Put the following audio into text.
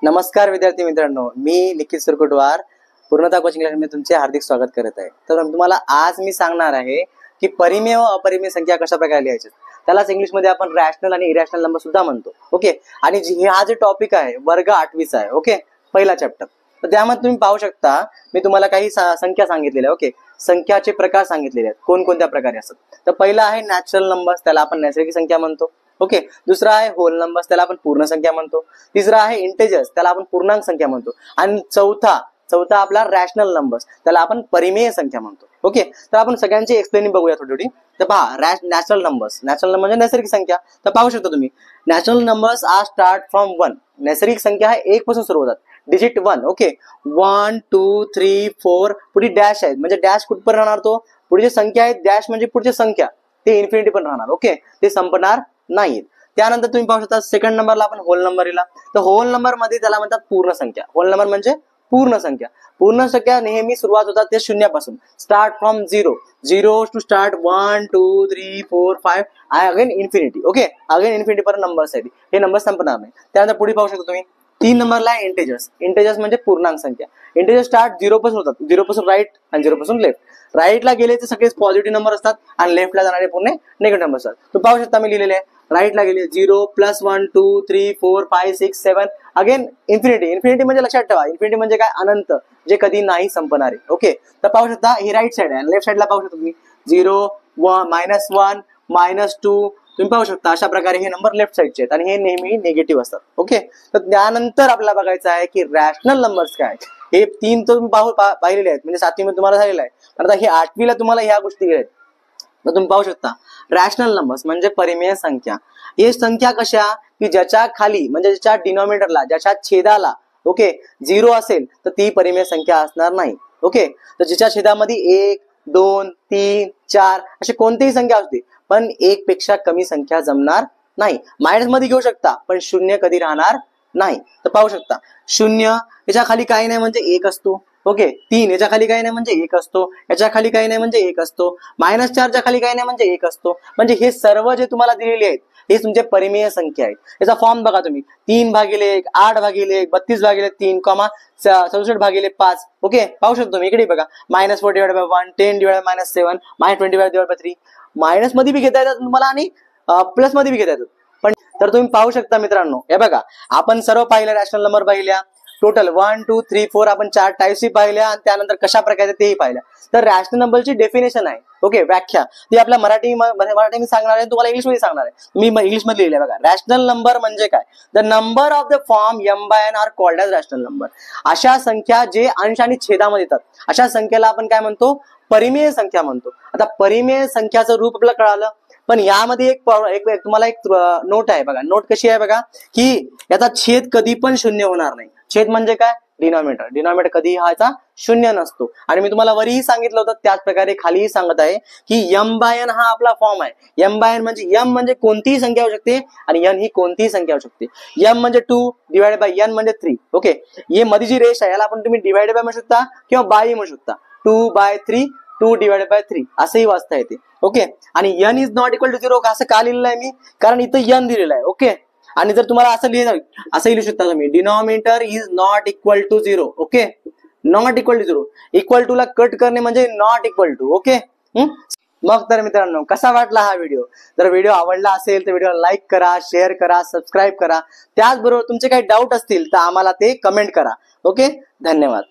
नमस्कार विद्यार्थी मित्रांनो, मी निखिल सुरकुटवार पूर्णता कोचिंग क्लास मध्ये तुमचे हार्दिक स्वागत करत आहे। तर तुम्हाला आज मी सांगणार आहे की परिमेय व अपरिमेय संख्या कशा प्रकारे लिहायच्या। त्यालाच इंग्लिश मध्ये आपण रॅशनल आणि इरॅशनल नंबर सुद्धा म्हणतो। ओके, आणि हा जो टॉपिक आहे वर्ग 8वीचा आहे। ओके, पहिला चॅप्टर। तर त्यामध्ये तुम्ही पाहू शकता मी तुम्हाला काही संख्या सांगितलेल्या। ओके, संख्याचे प्रकार सांगितलेले आहेत, कोणकोणत्या प्रकारे असतात। तर पहिला आहे नॅचरल नंबर्स, त्याला आपण नैसर्गिक संख्या म्हणतो। ओके, दुसरा आहे होल नंबर्स, त्याला आपण पूर्ण संख्या म्हणतो। तिसरा आहे इंटेजर्स, त्याला आपण पूर्णांक संख्या म्हणतो। आणि चौथा आपला रॅशनल नंबर्स, त्याला आपण परिमेय संख्या म्हणतो। ओके, तर आपण सगळ्यांची एक्सप्लेनिंग बघूया थोडी। तर पहा, नॅचरल नंबर्स म्हणजे नैसर्गिक संख्या। तर पाहू शकता तुम्ही, natural numbers are start from 1। नैसर्गिक संख्या आहे 1 पासून सुरू होतात, डिजिट 1। ओके, 1 2 3 4 पुढे डॅश आहेत, म्हणजे डॅश कुठपर्यंत राहणार, तो पुढे संख्या आहे डॅश म्हणजे पुढची संख्या ते इन्फिनिटी पण राहणार। ओके, ते संपणार नाहीत। त्यानंतर तुम्ही पाहू शकता सेकंड नंबरला आपण होल नंबर लिहिला। तर होल नंबर मध्ये त्याला म्हणतात पूर्ण संख्या। होल नंबर म्हणजे पूर्ण संख्या। पूर्ण संख्या नेहमी सुरुवात होतात ते शून्यापासून, start from 0 to start 1 2 3 4 5 again infinity. Okay, again infinity पर्यंत नंबर्स आहेत, हे नंबर संपणार नाही। त्यानंतर पुढे पाहू शकता तुम्ही 3 नंबरला इंटेजर्स। इंटेजर्स म्हणजे पूर्णांक संख्या। इंटेजर्स स्टार्ट 0 पासून होतात, 0 पासून राईट आणि 0 पासून लेफ्ट। राईटला गेले तर सगळे पॉझिटिव्ह नंबर असतात आणि लेफ्टला जाणारे पूर्ण निगेटिव्ह नंबर असतात। तुम्ही पाहू शकता मी लिहिलेले आहे, राईटला गेले 0 + 1 2 3 4 5 6 7 अगेन इन्फिनिटी। इन्फिनिटी म्हणजे लक्षात ठेवा, इन्फिनिटी म्हणजे काय, अनंत, जे कधी नाही संपणारे। ओके, तर पाहू शकता ही राईट साइड आहे, लेफ्ट साइडला पाहू शकता तुम्ही 0 -1 -2 तुम्ही पाहू शकता। अशा प्रकारे हे नंबर लेफ्ट साइडचे आहेत आणि हे नेहमी निगेटिव्ह असतात। ओके, तर त्यानंतर आपल्याला बघायचं आहे की रॅशनल नंबर्स काय आहेत। हे 3 तर तुम्ही पाहिलेले आहेत, म्हणजे 7वी मध्ये तुम्हाला झालेलं आहे। आता हे 8वीला तुम्हाला ह्या गोष्टी आहेत। तर तुम्ही पाहू शकता रॅशनल नंबर्स म्हणजे परिमेय संख्या। हे संख्या कशा की ज्याच्या खाली म्हणजे ज्याच्या डिनॉमिनेटरला, ज्याच्या छेदाला ओके 0 असेल तर ती परिमेय संख्या असणार नाही। ओके, तर ज्याच्या छेदामध्ये 1 2 3 4 अशी कोणतीही संख्या असते, पण 1 पेक्षा कमी संख्या जमणार नाही। मायनस मध्ये घेऊ शकता, पण 0 कधी राहणार नाही। तर पाहू शकता 0 याच्या खाली काही नाही म्हणजे 1 असतो। ओके, 3 याच्या खाली काही नाही म्हणजे 1 असतो, याच्या खाली काही नाही म्हणजे 1 असतो, -4 च्या खाली काही नाही म्हणजे 1 असतो। म्हणजे हे सर्व जे तुम्हाला दिलेले आहेत हे तुमचे परिमेय संख्या आहेत। याचा फॉर्म बघा तुम्ही, 3/1 8/1 32/3 67/5। ओके, पाहू शकतो तुम्ही, इकडे बघा -4/1 10/-7 -20/3 मायनस मध्ये बी घेता येतात तुम्हाला आणि प्लस मध्ये बी घेता येतात। पण तर तुम्ही पाहू शकता मित्रांनो, हे बघा आपण सर्व पाहिलं, रॅशनल नंबर पाहिल्या टोटल 1 2 3 4 आपण 4 टाइप्स पाहिल्या आणि त्यानंतर कशा प्रकारे तेही पाहिल्या। तर रॅशनल नंबरची डेफिनेशन आहे, ओके, व्याख्या ती आपल्या मराठीमध्ये सांगणार आहे, तुम्हाला इंग्लिश मध्ये सांगणार आहे। मी इंग्लिश मध्ये लिहिलंय बघा, रॅशनल नंबर म्हणजे काय, the number of the form m/n are called as rational number. अशा संख्या जे अंश आणि छेदामध्ये येतात अशा संख्येला आपण काय म्हणतो, परिमेय संख्या म्हणतो। आता परिमेय संख्याचं रूप आपल्याला कळालं, पण यामध्ये एक तुम्हाला एक नोट आहे बघा। नोट कशी आहे बघा, की याचा छेद कधी पण 0 होणार नाही। छेद म्हणजे काय, डिनॉमिनेटर। डिनॉमिनेटर कधी ह्याचा 0 नसतो। आणि मी तुम्हाला वरीही सांगितलं होतं, त्याच प्रकारे खालीही सांगत आहे की m/n हा आपला फॉर्म आहे। m/n म्हणजे m म्हणजे कोणतीही संख्या होऊ शकते आणि n ही कोणतीही संख्या होऊ शकते। m म्हणजे 2 डिवाइडेड बाय n म्हणजे 3। ओके, हे मध्ये जी रेष आहे याला आपण तुम्ही डिवाइडेड बाय म्हणू शकता किंवा बाय म्हणू शकता। 2/3 2 डिवाइडेड बाय 3 असंही वाचता येते। ओके, आणि n is not equal to 0 असं का लिहिलेलं आहे मी, कारण इथं n दिलेलं आहे। ओके, आणि जर तुम्हाला असं असंही लिहू शकता तुम्ही, denominator is not equal to 0। Okay, not equal to 0, equal to ला कट करणे म्हणजे नॉट इक्वल टू। ओके, मग तर मित्रांनो कसा वाटला हा व्हिडिओ। जर व्हिडिओ आवडला असेल तर व्हिडिओला लाईक करा, शेअर करा, सबस्क्राईब करा। त्याचबरोबर तुमचे काही डाऊट असतील तर आम्हाला ते कमेंट करा। ओके, धन्यवाद।